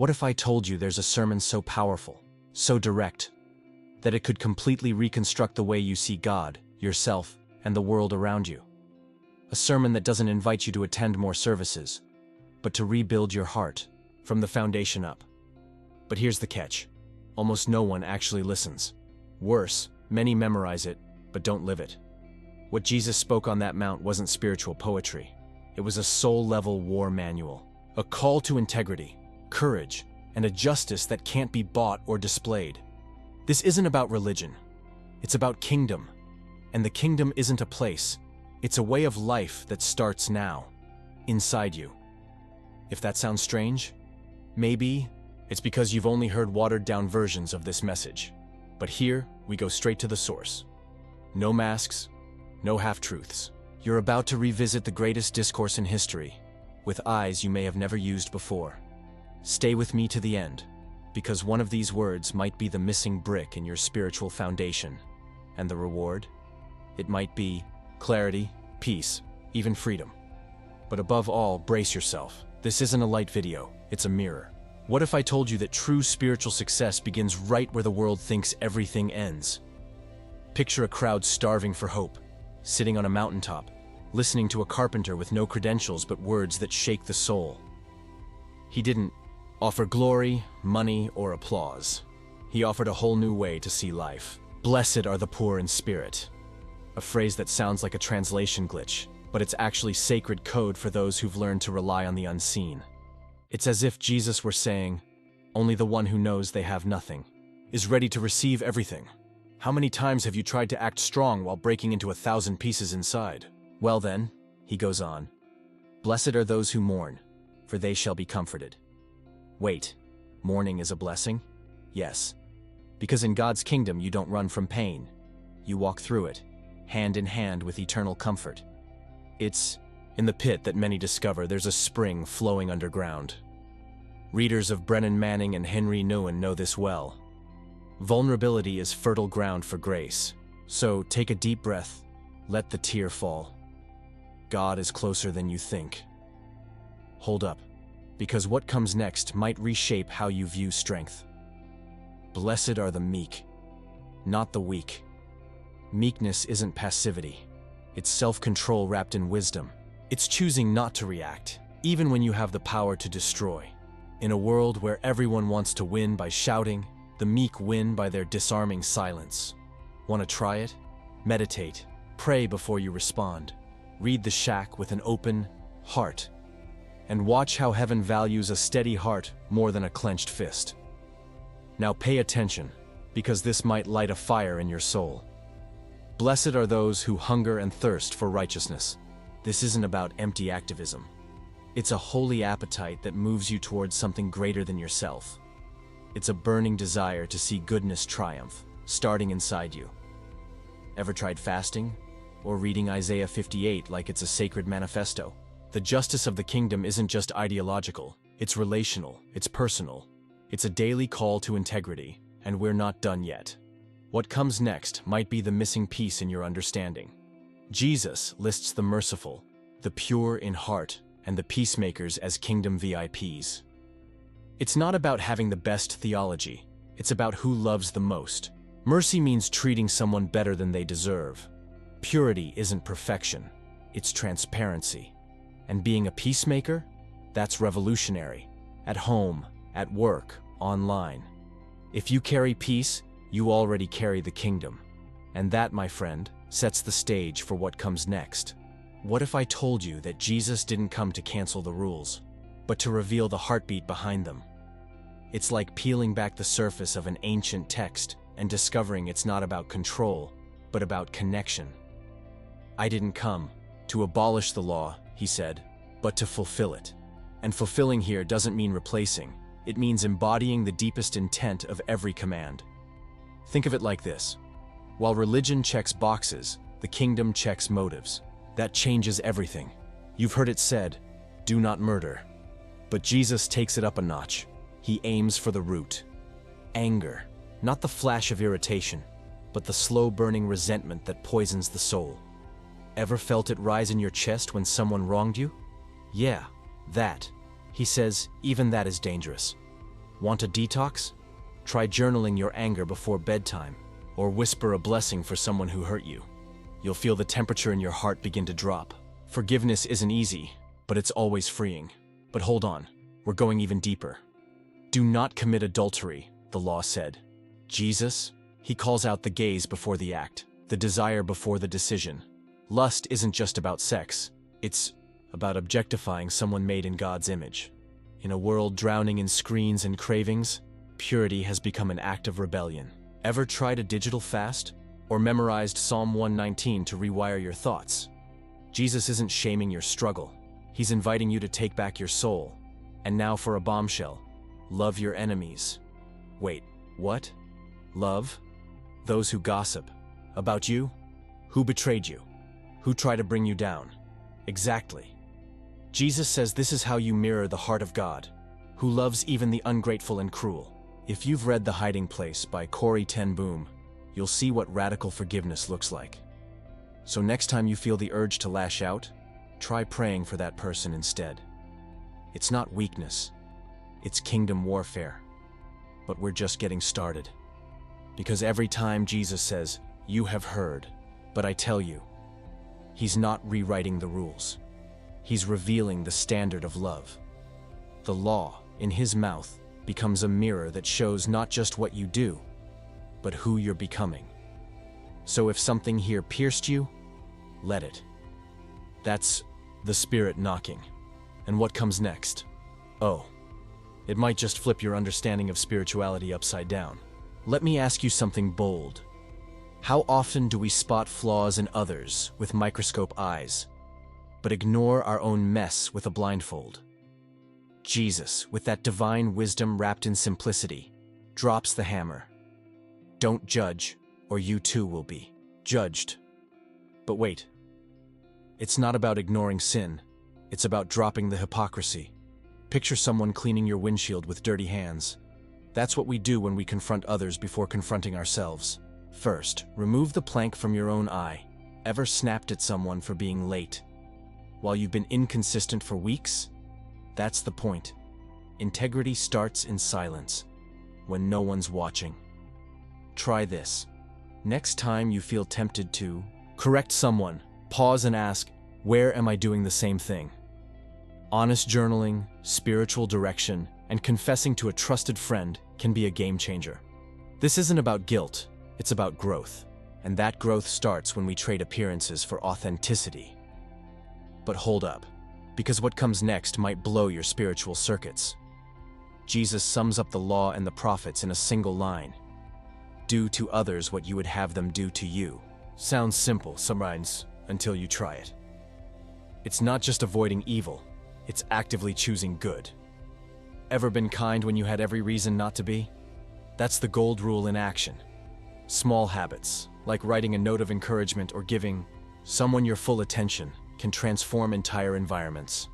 What if I told you there's a sermon so powerful, so direct, that it could completely reconstruct the way you see God, yourself, and the world around you? A sermon that doesn't invite you to attend more services, but to rebuild your heart from the foundation up. But here's the catch. Almost no one actually listens. Worse, many memorize it, but don't live it. What Jesus spoke on that mount wasn't spiritual poetry. It was a soul-level war manual, a call to integrity, courage, and a justice that can't be bought or displayed. This isn't about religion. It's about kingdom. And the kingdom isn't a place. It's a way of life that starts now, inside you. If that sounds strange, maybe it's because you've only heard watered-down versions of this message. But here, we go straight to the source. No masks, no half-truths. You're about to revisit the greatest discourse in history, with eyes you may have never used before. Stay with me to the end, because one of these words might be the missing brick in your spiritual foundation. And the reward? It might be clarity, peace, even freedom. But above all, brace yourself. This isn't a light video, it's a mirror. What if I told you that true spiritual success begins right where the world thinks everything ends? Picture a crowd starving for hope, sitting on a mountaintop, listening to a carpenter with no credentials but words that shake the soul. He didn't offer glory, money, or applause. He offered a whole new way to see life. Blessed are the poor in spirit. A phrase that sounds like a translation glitch, but it's actually sacred code for those who've learned to rely on the unseen. It's as if Jesus were saying, only the one who knows they have nothing is ready to receive everything. How many times have you tried to act strong while breaking into 1,000 pieces inside? Well then, he goes on, blessed are those who mourn, for they shall be comforted. Wait, mourning is a blessing? Yes, because in God's kingdom you don't run from pain. You walk through it, hand in hand with eternal comfort. It's in the pit that many discover there's a spring flowing underground. Readers of Brennan Manning and Henry Nouwen know this well. Vulnerability is fertile ground for grace. So take a deep breath, let the tear fall. God is closer than you think. Hold up, because what comes next might reshape how you view strength. Blessed are the meek, not the weak. Meekness isn't passivity. It's self-control wrapped in wisdom. It's choosing not to react, even when you have the power to destroy. In a world where everyone wants to win by shouting, the meek win by their disarming silence. Want to try it? Meditate. Pray before you respond. Read the Shack with an open heart. And watch how heaven values a steady heart more than a clenched fist. Now pay attention, because this might light a fire in your soul. Blessed are those who hunger and thirst for righteousness. This isn't about empty activism. It's a holy appetite that moves you towards something greater than yourself. It's a burning desire to see goodness triumph, starting inside you. Ever tried fasting? Or reading Isaiah 58 like it's a sacred manifesto? The justice of the kingdom isn't just ideological, it's relational, it's personal. It's a daily call to integrity, and we're not done yet. What comes next might be the missing piece in your understanding. Jesus lists the merciful, the pure in heart, and the peacemakers as kingdom VIPs. It's not about having the best theology, it's about who loves the most. Mercy means treating someone better than they deserve. Purity isn't perfection, it's transparency. And being a peacemaker? That's revolutionary. At home, at work, online. If you carry peace, you already carry the kingdom. And that, my friend, sets the stage for what comes next. What if I told you that Jesus didn't come to cancel the rules, but to reveal the heartbeat behind them? It's like peeling back the surface of an ancient text and discovering it's not about control, but about connection. I didn't come to abolish the law, he said, but to fulfill it. And fulfilling here doesn't mean replacing. It means embodying the deepest intent of every command. Think of it like this. While religion checks boxes, the kingdom checks motives. That changes everything. You've heard it said, do not murder. But Jesus takes it up a notch. He aims for the root. Anger, not the flash of irritation, but the slow-burning resentment that poisons the soul. Ever felt it rise in your chest when someone wronged you? Yeah, that. He says, even that is dangerous. Want a detox? Try journaling your anger before bedtime, or whisper a blessing for someone who hurt you. You'll feel the temperature in your heart begin to drop. Forgiveness isn't easy, but it's always freeing. But hold on, we're going even deeper. Do not commit adultery, the law said. Jesus, he calls out the gaze before the act, the desire before the decision. Lust isn't just about sex, it's about objectifying someone made in God's image. In a world drowning in screens and cravings, purity has become an act of rebellion. Ever tried a digital fast? Or memorized Psalm 119 to rewire your thoughts? Jesus isn't shaming your struggle. He's inviting you to take back your soul. And now for a bombshell. Love your enemies. Wait, what? Love? Those who gossip. About you? Who betrayed you? Who tried to bring you down? Exactly. Jesus says this is how you mirror the heart of God, who loves even the ungrateful and cruel. If you've read The Hiding Place by Corrie ten Boom, you'll see what radical forgiveness looks like. So next time you feel the urge to lash out, try praying for that person instead. It's not weakness, it's kingdom warfare. But we're just getting started. Because every time Jesus says, "You have heard, but I tell you," he's not rewriting the rules. He's revealing the standard of love. The law, in his mouth, becomes a mirror that shows not just what you do, but who you're becoming. So if something here pierced you, let it. That's the Spirit knocking. And what comes next? Oh, it might just flip your understanding of spirituality upside down. Let me ask you something bold. How often do we spot flaws in others with microscope eyes, but ignore our own mess with a blindfold? Jesus, with that divine wisdom wrapped in simplicity, drops the hammer. Don't judge, or you too will be judged. But wait. It's not about ignoring sin. It's about dropping the hypocrisy. Picture someone cleaning your windshield with dirty hands. That's what we do when we confront others before confronting ourselves. First, remove the plank from your own eye. Ever snapped at someone for being late? While you've been inconsistent for weeks? That's the point. Integrity starts in silence, when no one's watching. Try this. Next time you feel tempted to correct someone, pause and ask, where am I doing the same thing? Honest journaling, spiritual direction, and confessing to a trusted friend can be a game changer. This isn't about guilt, it's about growth. And that growth starts when we trade appearances for authenticity. But hold up, because what comes next might blow your spiritual circuits. Jesus sums up the law and the prophets in a single line. Do to others what you would have them do to you. Sounds simple, sometimes, until you try it. It's not just avoiding evil, it's actively choosing good. Ever been kind when you had every reason not to be? That's the gold rule in action. Small habits, like writing a note of encouragement or giving someone your full attention, can transform entire environments.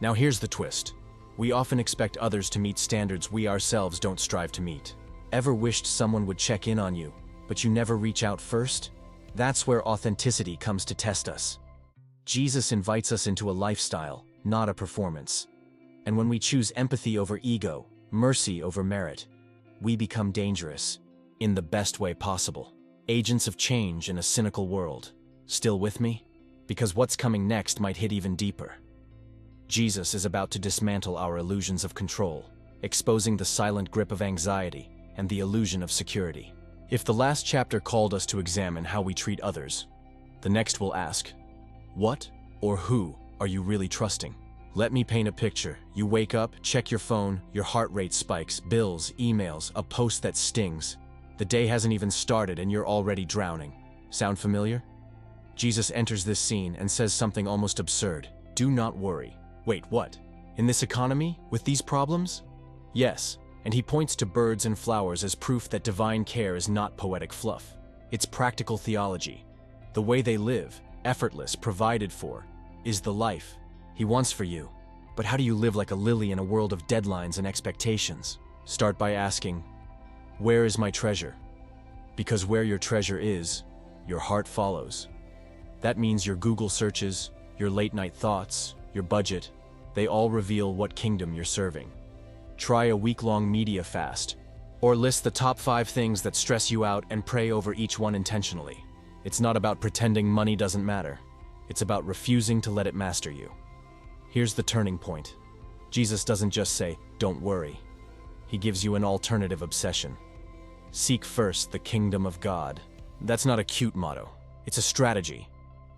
Now here's the twist. We often expect others to meet standards we ourselves don't strive to meet. Ever wished someone would check in on you, but you never reach out first? That's where authenticity comes to test us. Jesus invites us into a lifestyle, not a performance. And when we choose empathy over ego, mercy over merit, we become dangerous, in the best way possible. Agents of change in a cynical world. Still with me? Because what's coming next might hit even deeper. Jesus is about to dismantle our illusions of control, exposing the silent grip of anxiety and the illusion of security. If the last chapter called us to examine how we treat others, the next will ask, what or who are you really trusting? Let me paint a picture. You wake up, check your phone, your heart rate spikes, bills, emails, a post that stings. The day hasn't even started and you're already drowning. Sound familiar? Jesus enters this scene and says something almost absurd. Do not worry. Wait, what? In this economy? With these problems? Yes, and he points to birds and flowers as proof that divine care is not poetic fluff. It's practical theology. The way they live, effortless, provided for, is the life he wants for you. But how do you live like a lily in a world of deadlines and expectations? Start by asking, where is my treasure? Because where your treasure is, your heart follows. That means your Google searches, your late-night thoughts, your budget, they all reveal what kingdom you're serving. Try a week-long media fast. Or list the top 5 things that stress you out and pray over each one intentionally. It's not about pretending money doesn't matter. It's about refusing to let it master you. Here's the turning point. Jesus doesn't just say, "Don't worry." He gives you an alternative obsession. Seek first the kingdom of God. That's not a cute motto. It's a strategy.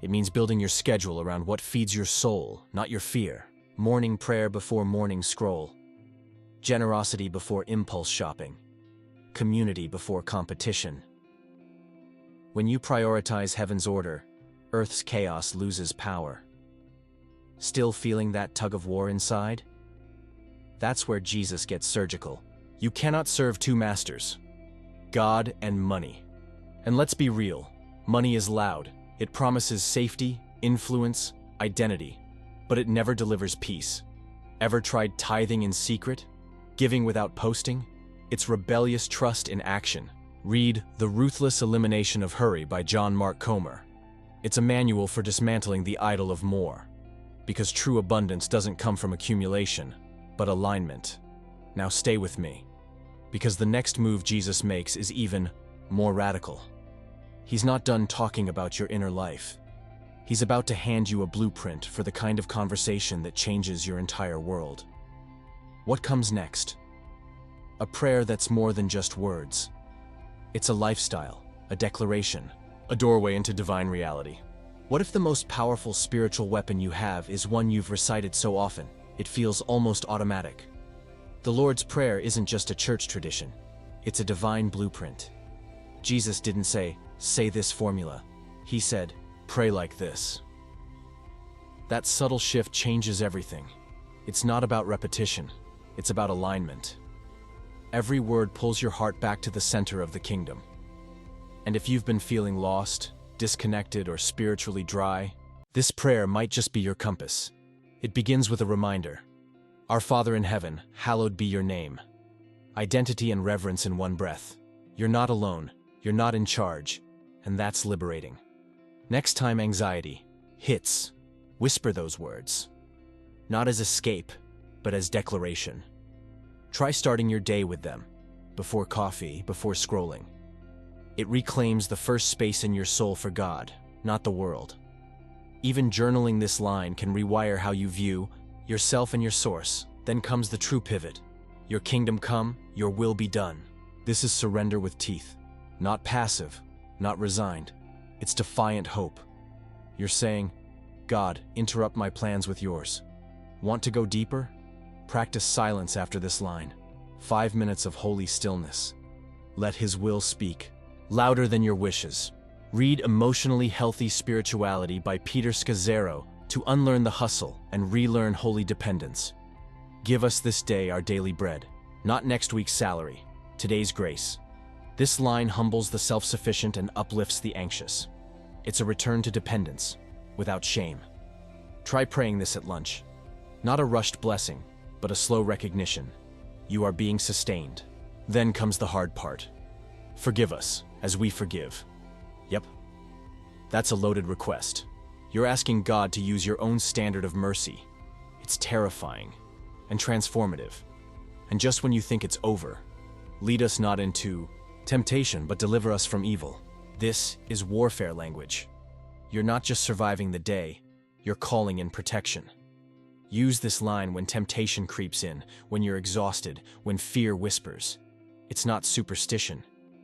It means building your schedule around what feeds your soul, not your fear. Morning prayer before morning scroll. Generosity before impulse shopping. Community before competition. When you prioritize heaven's order, earth's chaos loses power. Still feeling that tug of war inside? That's where Jesus gets surgical. You cannot serve two masters, God and money. And let's be real, money is loud. It promises safety, influence, identity, but it never delivers peace. Ever tried tithing in secret? Giving without posting? It's rebellious trust in action. Read The Ruthless Elimination of Hurry by John Mark Comer. It's a manual for dismantling the idol of more. Because true abundance doesn't come from accumulation, but alignment. Now stay with me. Because the next move Jesus makes is even more radical. He's not done talking about your inner life. He's about to hand you a blueprint for the kind of conversation that changes your entire world. What comes next? A prayer that's more than just words. It's a lifestyle, a declaration, a doorway into divine reality. What if the most powerful spiritual weapon you have is one you've recited so often, it feels almost automatic? The Lord's Prayer isn't just a church tradition. It's a divine blueprint. Jesus didn't say this formula. He said, pray like this. That subtle shift changes everything. It's not about repetition. It's about alignment. Every word pulls your heart back to the center of the kingdom. And if you've been feeling lost, disconnected, or spiritually dry, this prayer might just be your compass. It begins with a reminder. Our Father in heaven, hallowed be your name. Identity and reverence in one breath. You're not alone, you're not in charge, and that's liberating. Next time anxiety hits, whisper those words. Not as escape, but as declaration. Try starting your day with them, before coffee, before scrolling. It reclaims the first space in your soul for God, not the world. Even journaling this line can rewire how you view yourself and your source. Then comes the true pivot. Your kingdom come, your will be done. This is surrender with teeth. Not passive, not resigned. It's defiant hope. You're saying, God, interrupt my plans with yours. Want to go deeper? Practice silence after this line. 5 minutes of holy stillness. Let His will speak, louder than your wishes. Read Emotionally Healthy Spirituality by Peter Scazzero to unlearn the hustle and relearn holy dependence. Give us this day our daily bread, not next week's salary, today's grace. This line humbles the self-sufficient and uplifts the anxious. It's a return to dependence, without shame. Try praying this at lunch. Not a rushed blessing, but a slow recognition. You are being sustained. Then comes the hard part. Forgive us, as we forgive. Yep. That's a loaded request. You're asking God to use your own standard of mercy. It's terrifying and transformative. And just when you think it's over, lead us not into temptation, but deliver us from evil. This is warfare language. You're not just surviving the day, you're calling in protection. Use this line when temptation creeps in, when you're exhausted, when fear whispers. It's not superstition,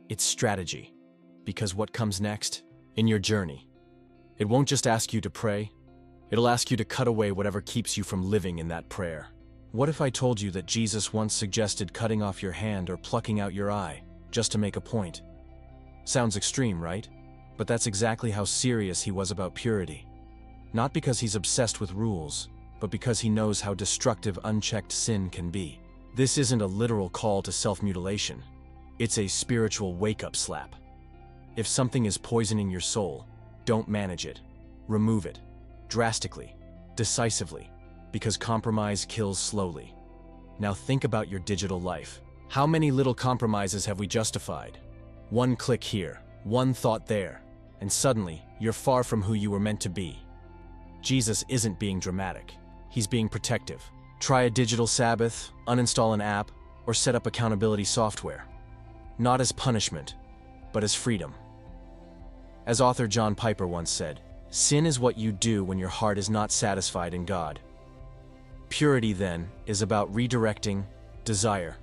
it's strategy. Because what comes next in your journey? It won't just ask you to pray, it'll ask you to cut away whatever keeps you from living in that prayer. What if I told you that Jesus once suggested cutting off your hand or plucking out your eye, just to make a point? Sounds extreme, right? But that's exactly how serious He was about purity. Not because He's obsessed with rules, but because He knows how destructive unchecked sin can be. This isn't a literal call to self-mutilation. It's a spiritual wake-up slap. If something is poisoning your soul, don't manage it. Remove it. Drastically. Decisively. Because compromise kills slowly. Now think about your digital life. How many little compromises have we justified? One click here, one thought there, and suddenly you're far from who you were meant to be. Jesus isn't being dramatic. He's being protective. Try a digital Sabbath, uninstall an app, or set up accountability software. Not as punishment, but as freedom. As author John Piper once said, sin is what you do when your heart is not satisfied in God. Purity, then, is about redirecting desire.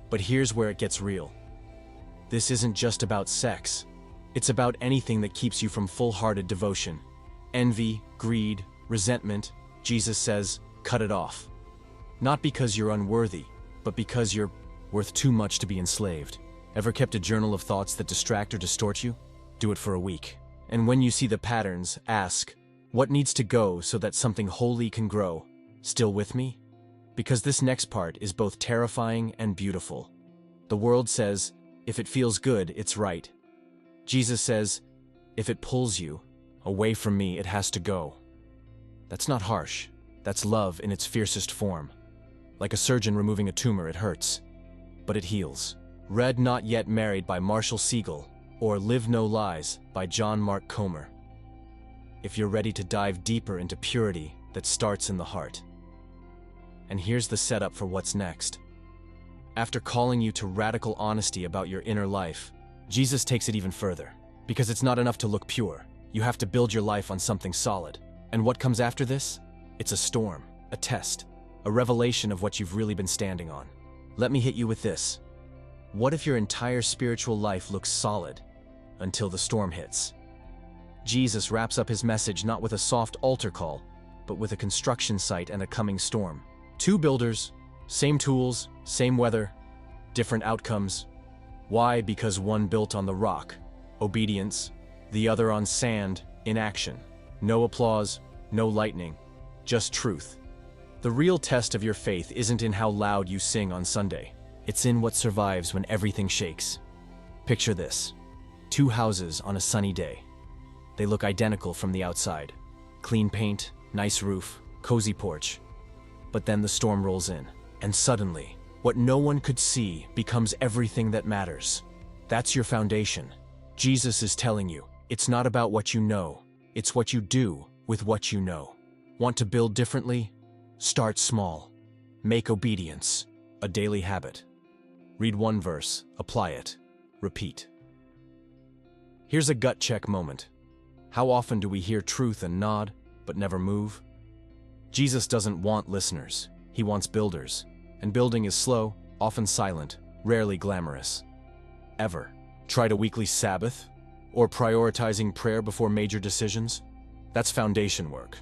But here's where it gets real. This isn't just about sex. It's about anything that keeps you from full-hearted devotion. Envy, greed, resentment, Jesus says, cut it off. Not because you're unworthy, but because you're worth too much to be enslaved. Ever kept a journal of thoughts that distract or distort you? Do it for a week. And when you see the patterns, ask, what needs to go so that something holy can grow? Still with me? Because this next part is both terrifying and beautiful. The world says, if it feels good, it's right. Jesus says, if it pulls you away from me, it has to go. That's not harsh. That's love in its fiercest form. Like a surgeon removing a tumor, it hurts, but it heals. Read Not Yet Married by Marshall Siegel, or Live No Lies by John Mark Comer. If you're ready to dive deeper into purity that starts in the heart. And here's the setup for what's next. After calling you to radical honesty about your inner life, Jesus takes it even further. Because it's not enough to look pure. You have to build your life on something solid. And what comes after this? It's a storm, a test, a revelation of what you've really been standing on. Let me hit you with this. What if your entire spiritual life looks solid until the storm hits? Jesus wraps up his message not with a soft altar call, but with a construction site and a coming storm. Two builders, same tools, same weather, different outcomes. Why? Because one built on the rock, obedience, the other on sand, inaction. No applause, no lightning, just truth. The real test of your faith isn't in how loud you sing on Sunday. It's in what survives when everything shakes. Picture this. Two houses on a sunny day. They look identical from the outside. Clean paint, nice roof, cozy porch. But then the storm rolls in, and suddenly, what no one could see becomes everything that matters. That's your foundation. Jesus is telling you, it's not about what you know, it's what you do with what you know. Want to build differently? Start small. Make obedience a daily habit. Read one verse, apply it, repeat. Here's a gut check moment. How often do we hear truth and nod, but never move? Jesus doesn't want listeners, he wants builders. And building is slow, often silent, rarely glamorous. Ever tried a weekly Sabbath? Or prioritizing prayer before major decisions? That's foundation work.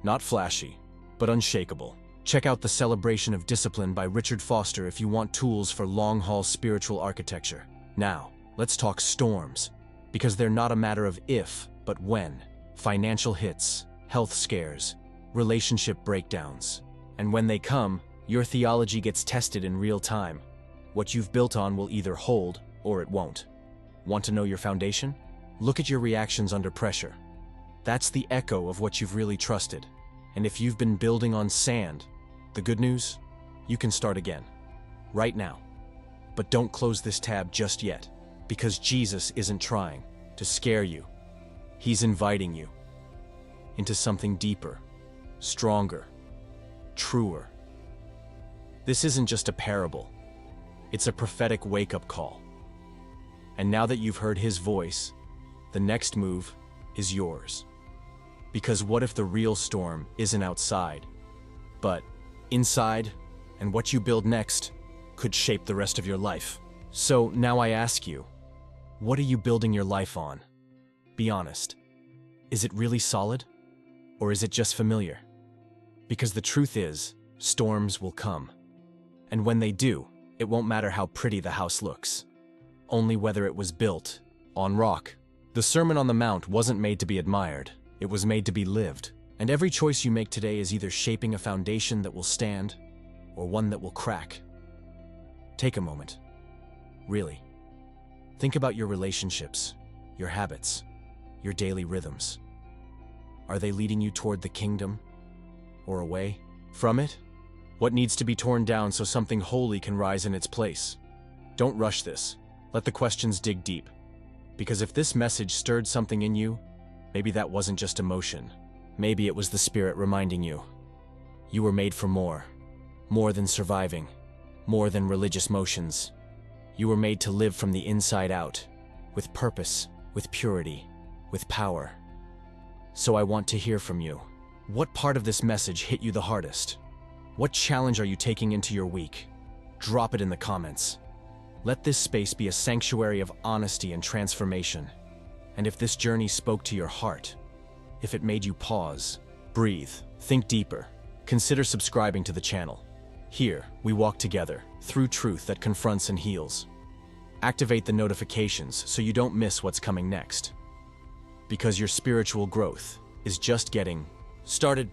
Not flashy, but unshakable. Check out The Celebration of Discipline by Richard Foster if you want tools for long-haul spiritual architecture. Now, let's talk storms, because they're not a matter of if, but when. Financial hits, health scares, relationship breakdowns. And when they come, your theology gets tested in real time. What you've built on will either hold or it won't. Want to know your foundation? Look at your reactions under pressure. That's the echo of what you've really trusted. And if you've been building on sand, the good news? You can start again. Right now. But don't close this tab just yet, because Jesus isn't trying to scare you. He's inviting you into something deeper, stronger, truer. This isn't just a parable. It's a prophetic wake-up call. And now that you've heard his voice, the next move is yours. Because what if the real storm isn't outside, but inside, and what you build next could shape the rest of your life? So now I ask you, what are you building your life on? Be honest. Is it really solid? Or is it just familiar? Because the truth is, storms will come. And when they do, it won't matter how pretty the house looks. Only whether it was built on rock. The Sermon on the Mount wasn't made to be admired. It was made to be lived. And every choice you make today is either shaping a foundation that will stand or one that will crack. Take a moment. Really. Think about your relationships, your habits, your daily rhythms. Are they leading you toward the kingdom or away from it? What needs to be torn down so something holy can rise in its place? Don't rush this. Let the questions dig deep. Because if this message stirred something in you, maybe that wasn't just emotion. Maybe it was the Spirit reminding you. You were made for more. More than surviving, more than religious motions. You were made to live from the inside out, with purpose, with purity, with power. So I want to hear from you. What part of this message hit you the hardest? What challenge are you taking into your week? Drop it in the comments. Let this space be a sanctuary of honesty and transformation. And if this journey spoke to your heart, if it made you pause, breathe, think deeper, consider subscribing to the channel. Here, we walk together, through truth that confronts and heals. Activate the notifications so you don't miss what's coming next. Because your spiritual growth is just getting started.